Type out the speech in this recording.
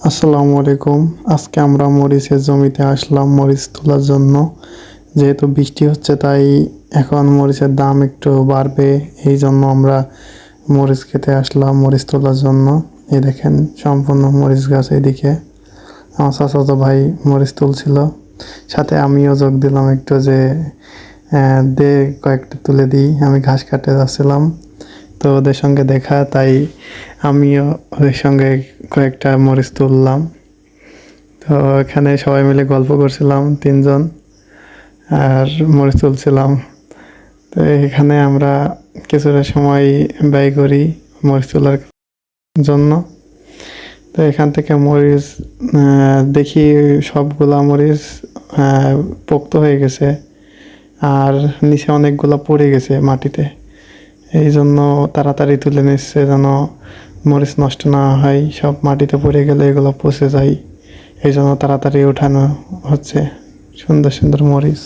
আসসালামু আলাইকুম। আজকে আমরা মরিচের জমিতে আসলাম মরিচ তোলার জন্য। যেহেতু বৃষ্টি হচ্ছে তাই এখন মরিচের দাম একটু বাড়বে, এই জন্য আমরা মরিচ খেতে আসলাম মরিচ তোলার জন্য। এই দেখেন সম্পূর্ণ মরিচ গাছ। এদিকে আমার চাচাতো ভাই মরিচ তুলছিল, সাথে আমিও যোগ দিলাম একটু, যে দে কয়েকটা তুলে দিই। আমি ঘাস কাটতে যাচ্ছিলাম, তো ওদের সঙ্গে দেখা, তাই আমিও ওদের সঙ্গে কয়েকটা মরিচ তুললাম। তো এখানে সবাই মিলে গল্প করছিলাম তিনজন, আর মরিচ তুলছিলাম। তো এখানে আমরা কিছুটা সময় ব্যয় করি মরিচ তোলার জন্য। তো এখান থেকে মরিচ দেখি সবগুলা মরিচ পোক্ত হয়ে গেছে, আর নিচে অনেকগুলা পড়ে গেছে মাটিতে। এই জন্য তাড়াতাড়ি তুলে নিচ্ছে যেন মরিচ নষ্ট না হয়। সব মাটিতে পড়ে গেলে এগুলো পচে যায়, এই জন্য তাড়াতাড়ি ওঠানো হচ্ছে সুন্দর সুন্দর মরিচ।